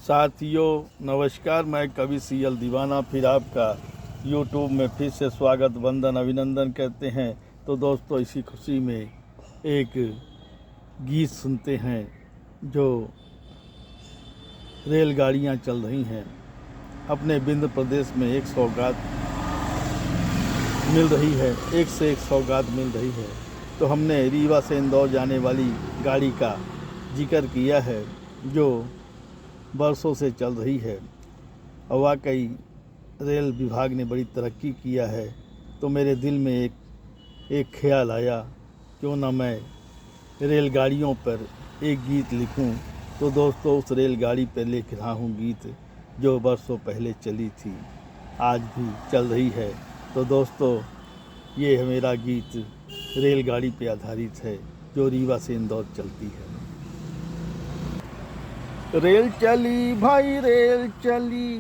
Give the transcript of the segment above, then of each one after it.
साथियों नमस्कार, मैं कवि सीएल दीवाना फिर आपका यूट्यूब में फिर से स्वागत वंदन अभिनंदन कहते हैं। तो दोस्तों, इसी खुशी में एक गीत सुनते हैं। जो रेलगाड़ियां चल रही हैं अपने विंध्य प्रदेश में, एक सौगात मिल रही है, एक से एक सौगात मिल रही है। तो हमने रीवा से इंदौर जाने वाली गाड़ी का जिक्र किया है जो बरसों से चल रही है और वाकई रेल विभाग ने बड़ी तरक्की किया है। तो मेरे दिल में एक ख्याल आया, क्यों ना मैं रेलगाड़ियों पर एक गीत लिखूं। तो दोस्तों, उस रेलगाड़ी पर लिख रहा हूं गीत जो बरसों पहले चली थी, आज भी चल रही है। तो दोस्तों, ये है मेरा गीत, रेलगाड़ी पे आधारित है जो रीवा से इंदौर चलती है। रेल चली भाई रेल चली,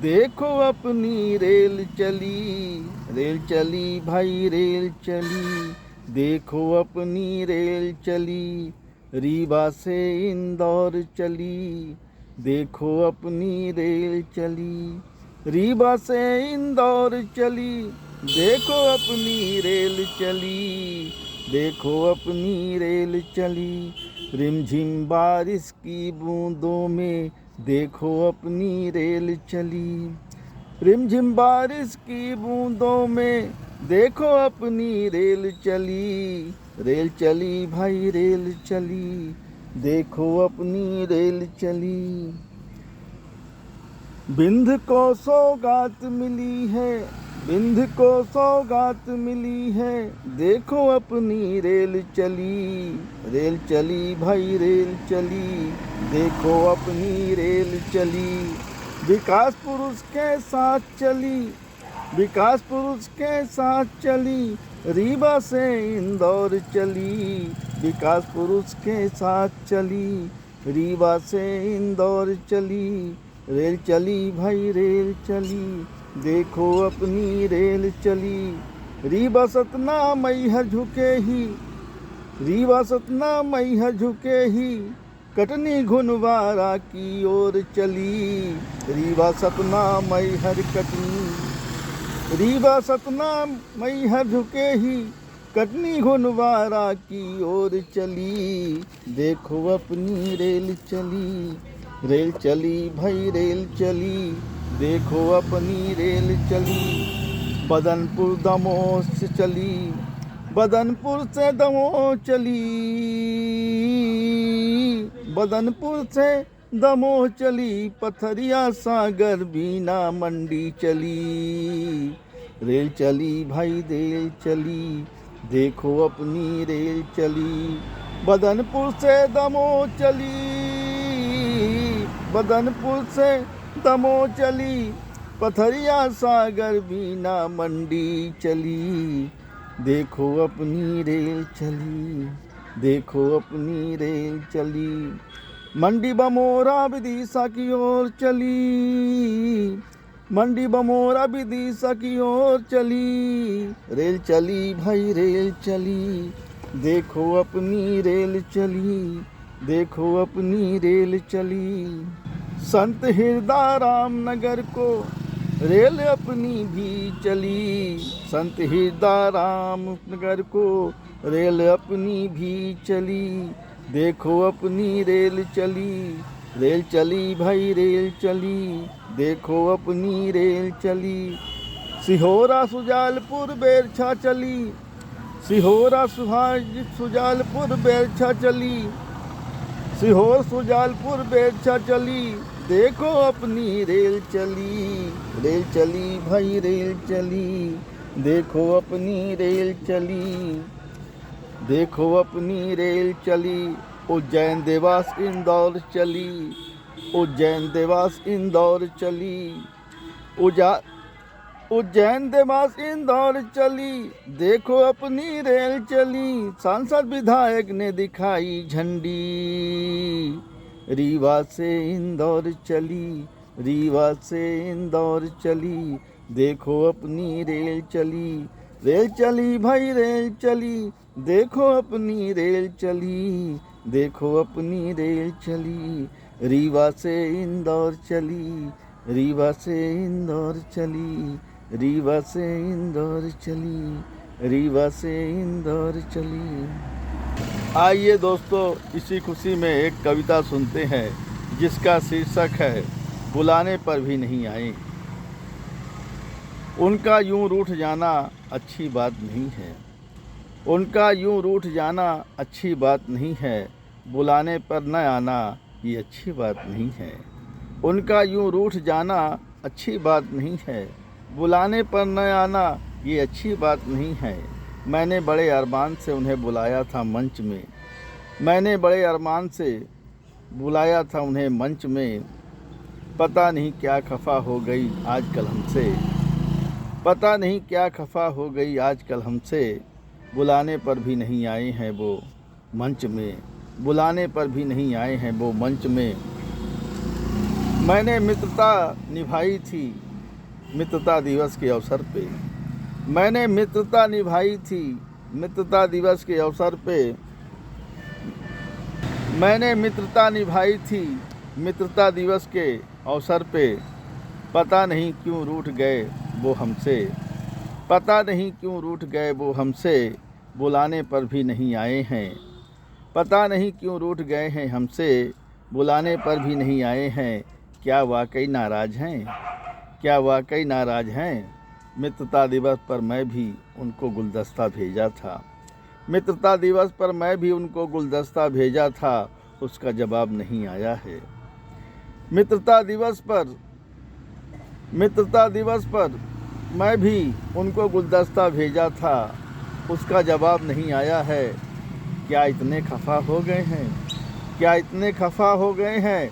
देखो अपनी रेल चली। रेल चली भाई रेल चली, देखो अपनी रेल चली। रीवा से इंदौर चली, देखो अपनी रेल चली। रीवा से इंदौर चली, देखो अपनी रेल चली। देखो अपनी रेल चली। रिमझिम बारिश की बूंदों में, देखो अपनी रेल चली। रिमझिम बारिश की बूंदों में, देखो अपनी रेल चली। रेल चली भाई रेल चली, देखो अपनी रेल चली। विंध्य को सौगात मिली है, विंध्य को सौगात मिली है, देखो अपनी रेल चली। रेल चली भाई रेल चली, देखो अपनी रेल चली। विकास पुरुष के साथ चली, विकास पुरुष के साथ चली। रीवा से इंदौर चली, विकास पुरुष के साथ चली। रीवा से इंदौर चली। रेल चली भाई रेल चली, देखो अपनी रेल चली। रीवा सतना मैहर झुके ही, रीवा सतना मैहर झुके ही, कटनी घुनवारा की ओर चली। रीवा सतना मैहर कटनी, रीवा सतना मैहर झुके ही, कटनी घुनवारा की ओर चली। देखो अपनी रेल चली। रेल चली भाई रेल चली, देखो अपनी रेल चली। बदनपुर दमोह से चली, बदनपुर से दमोह चली। बदनपुर से दमोह चली, पथरिया सागर बीना मंडी चली। रेल चली भाई रेल चली, देखो अपनी रेल चली। बदनपुर से दमोह चली, बदनपुर से दमोह चली, पथरिया सागर बीना मंडी चली। देखो अपनी रेल चली, देखो अपनी रेल चली। मंडी बमोरा विदिशा की ओर चली, मंडी बमोरा विदिशा की ओर चली। रेल चली भाई रेल चली, देखो अपनी रेल चली। देखो अपनी रेल चली। संत हृदय रामनगर को रेल अपनी भी चली। संत हृदय रामनगर को रेल अपनी भी चली। देखो अपनी रेल चली। रेल चली भाई रेल चली, देखो अपनी रेल चली। सिहोरा सुजालपुर बेरछा चली, सिहोरा सुजालपुर बेरछा चली। सीहोर सुजालपुर बेरछा चली, देखो अपनी रेल चली। रेल चली भाई रेल चली, देखो अपनी रेल चली। देखो अपनी रेल चली। उज्जैन देवास इंदौर चली, उज्जैन देवास इंदौर चली। उज्जैन देवास इंदौर चली, देखो अपनी रेल चली। सांसद विधायक ने दिखाई झंडी, रीवा से इंदौर चली। रीवा से इंदौर चली, देखो अपनी रेल चली। रेल चली भाई रेल चली, देखो अपनी रेल चली। देखो अपनी रेल चली। रीवा से इंदौर चली, रीवा से इंदौर चली, रीवा से इंदौर चली, रीवा से इंदौर चली। आइए दोस्तों, इसी खुशी में एक कविता सुनते हैं जिसका शीर्षक है बुलाने पर भी नहीं आए। उनका यूं रूठ जाना अच्छी बात नहीं है, उनका यूं रूठ जाना अच्छी बात नहीं है, बुलाने पर न आना ये अच्छी बात नहीं है। उनका यूं रूठ जाना अच्छी बात नहीं है, बुलाने पर न आना ये अच्छी बात नहीं है। मैंने बड़े अरमान से उन्हें बुलाया था मंच में, मैंने बड़े अरमान से बुलाया था उन्हें मंच में। पता नहीं क्या खफा हो गई आजकल हमसे, पता नहीं क्या खफा हो गई आजकल हमसे, बुलाने पर भी नहीं आए हैं वो मंच में, बुलाने पर भी नहीं आए हैं वो मंच में। मैंने मित्रता निभाई थी मित्रता दिवस के अवसर पे, मैंने मित्रता निभाई थी मित्रता दिवस के अवसर पे, मैंने मित्रता निभाई थी मित्रता दिवस के अवसर पे। पता नहीं क्यों रूठ गए वो हमसे, पता नहीं क्यों रूठ गए वो हमसे, बुलाने पर भी नहीं आए हैं। पता नहीं क्यों रूठ गए हैं हमसे, बुलाने पर भी नहीं आए हैं। क्या वाकई नाराज़ हैं, क्या वाकई नाराज़ हैं। मित्रता दिवस पर मैं भी उनको गुलदस्ता भेजा था, मित्रता दिवस पर मैं भी उनको गुलदस्ता भेजा था, उसका जवाब नहीं आया है। मित्रता दिवस पर मैं भी उनको गुलदस्ता भेजा था, उसका जवाब नहीं आया है। क्या इतने खफा हो गए हैं, क्या इतने खफा हो गए हैं।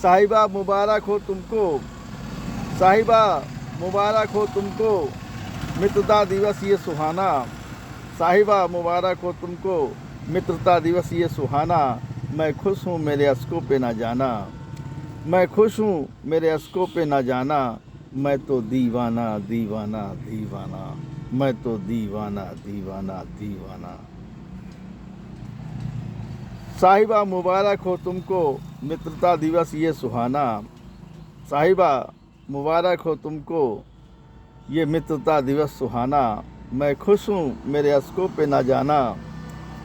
साहिबा मुबारक हो तुमको, साहिबा मुबारक हो तुमको, मित्रता दिवस ये सुहाना। साहिबा मुबारक हो तुमको, मित्रता दिवस ये सुहाना। मैं खुश हूँ मेरे अश्कों पे ना जाना, मैं खुश हूँ मेरे अश्कों पे ना जाना। मैं तो दीवाना दीवाना दीवाना, मैं तो दीवाना दीवाना दीवाना। साहिबा मुबारक हो तुमको, मित्रता दिवस ये सुहाना। साहिबा मुबारक हो तुमको, ये मित्रता दिवस सुहाना। मैं खुश हूँ मेरे अश्कों पे ना जाना,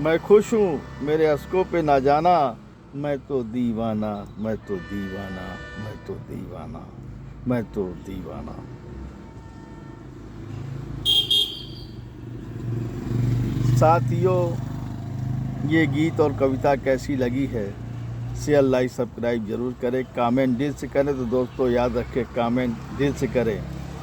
मैं खुश हूँ मेरे अश्कों पे ना जाना। मैं तो दीवाना, मैं तो दीवाना, मैं तो दीवाना, मैं तो दीवाना। साथियों, ये गीत और कविता कैसी लगी है, शेयर लाइक सब्सक्राइब ज़रूर करें। कमेंट दिल से करें तो दोस्तों याद रखें, कमेंट दिल से करें।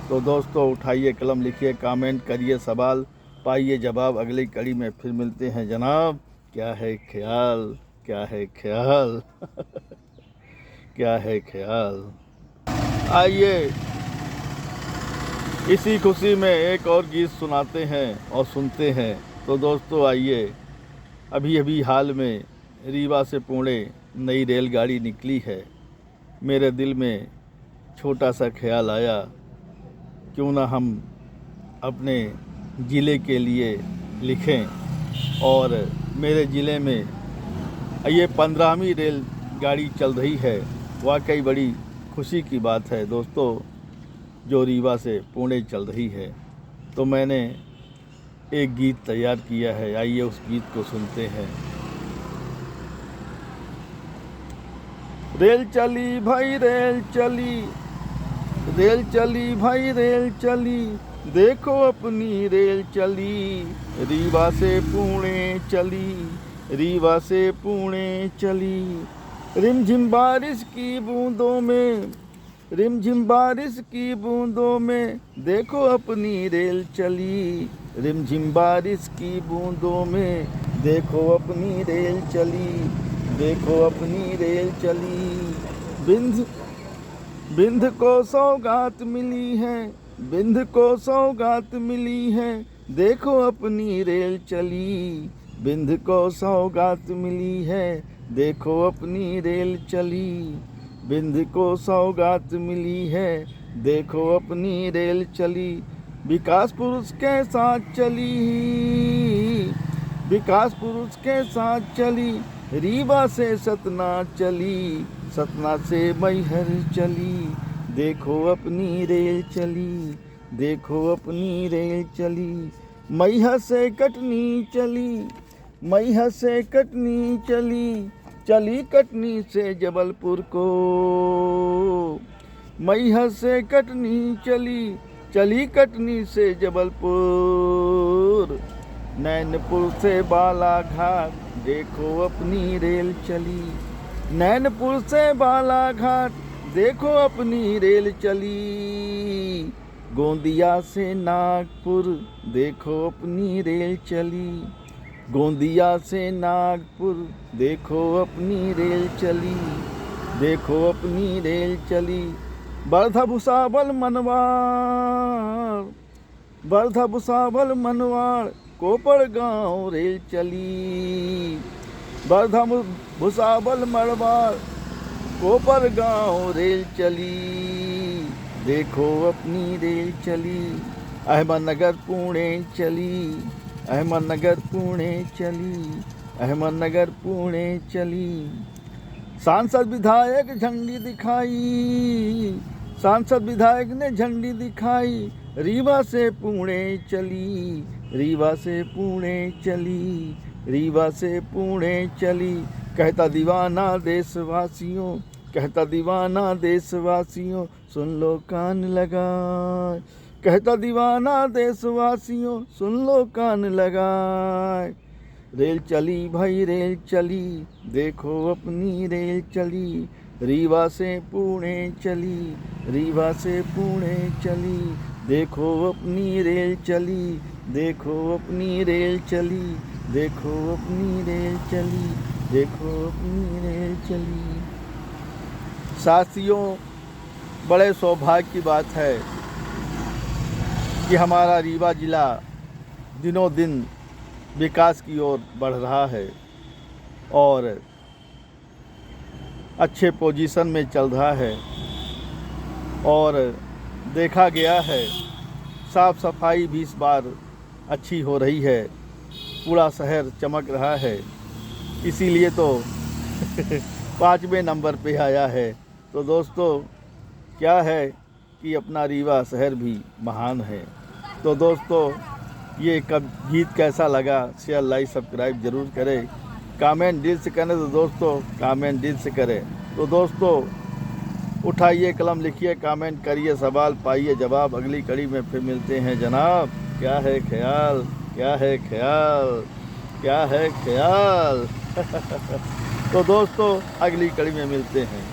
तो दोस्तों उठाइए कलम, लिखिए, कमेंट करिए, सवाल पाइए जवाब। अगली कड़ी में फिर मिलते हैं जनाब। क्या है ख्याल, क्या है ख्याल क्या है ख्याल। आइए इसी खुशी में एक और गीत सुनाते हैं और सुनते हैं। तो दोस्तों आइए, अभी अभी हाल में रीवा से पुणे नई रेलगाड़ी निकली है। मेरे दिल में छोटा सा ख्याल आया, क्यों ना हम अपने ज़िले के लिए लिखें। और मेरे ज़िले में ये 15वीं रेलगाड़ी चल रही है। वाकई बड़ी खुशी की बात है दोस्तों, जो रीवा से पुणे चल रही है। तो मैंने एक गीत तैयार किया है, आइए उस गीत को सुनते हैं। रेल चली भाई रेल चली, रेल चली भाई रेल चली, देखो अपनी रेल चली, रीवा से पुणे चली, रीवा से पुणे चली। रिमझिम बारिश की बूंदों में, रिमझिम बारिश की बूंदों में, देखो अपनी रेल चली, रिमझिम बारिश की बूंदों में, देखो अपनी रेल चली, देखो अपनी रेल चली। बिंद बिंद को सौगात मिली है, बिंद को सौगात मिली है, देखो अपनी रेल चली, बिंद को सौगात मिली है, देखो अपनी रेल चली। बिंद को सौगात मिली है, देखो अपनी रेल चली। विकास पुरुष के साथ चली, विकास पुरुष के साथ चली, रीवा से सतना चली, सतना से मैहर चली, देखो अपनी रेल चली, देखो अपनी रेल चली। मैहर से कटनी चली, मैहर से कटनी चली, चली कटनी से जबलपुर को। मैहर से कटनी चली, चली कटनी से जबलपुर। नैनपुर से बालाघाट, देखो अपनी रेल चली, नैनपुर से बालाघाट, देखो अपनी रेल चली। गोंदिया से नागपुर, देखो अपनी रेल चली, गोंदिया से नागपुर, देखो अपनी रेल चली, देखो अपनी रेल चली। वर्धा भुसावल मनवाड़, वर्धा भुसावल मनवाड़, कोपरगांव रेल चली। वर्धा भुसावल मनवाड़, कोपरगांव रेल चली, देखो अपनी रेल चली। अहमदनगर पुणे चली, अहमदनगर पुणे चली, अहमदनगर पुणे चली। सांसद विधायक झंडी दिखाई, सांसद विधायक ने झंडी दिखाई, रीवा से पुणे चली, रीवा से पुणे चली, रीवा से पुणे चली। कहता दीवाना देशवासियों, कहता दीवाना देशवासियों, सुन लो कान लगाए। कहता दीवाना देशवासियों, सुन लो कान लगाए। रेल चली भाई रेल चली, देखो अपनी रेल चली, रीवा से पुणे चली, रीवा से पुणे चली, देखो अपनी रेल चली, देखो अपनी रेल चली, देखो अपनी रेल चली, देखो अपनी रेल चली। साथियों, बड़े सौभाग्य की बात है कि हमारा रीवा जिला दिनों दिन विकास की ओर बढ़ रहा है और अच्छे पोजीशन में चल रहा है। और देखा गया है साफ़ सफाई भी इस बार अच्छी हो रही है, पूरा शहर चमक रहा है, इसीलिए तो 5वें नंबर पे आया है। तो दोस्तों, क्या है कि अपना रीवा शहर भी महान है। तो दोस्तों, ये गीत कैसा लगा, शेयर लाइक सब्सक्राइब ज़रूर करें, कमेंट दिल से करें तो दोस्तों कमेंट दिल से करें। तो दोस्तों, उठाइए कलम, लिखिए, कमेंट करिए, सवाल पाइए जवाब। अगली कड़ी में फिर मिलते हैं जनाब। क्या है ख्याल, क्या है ख्याल, क्या है ख्याल। तो दोस्तों, अगली कड़ी में मिलते हैं।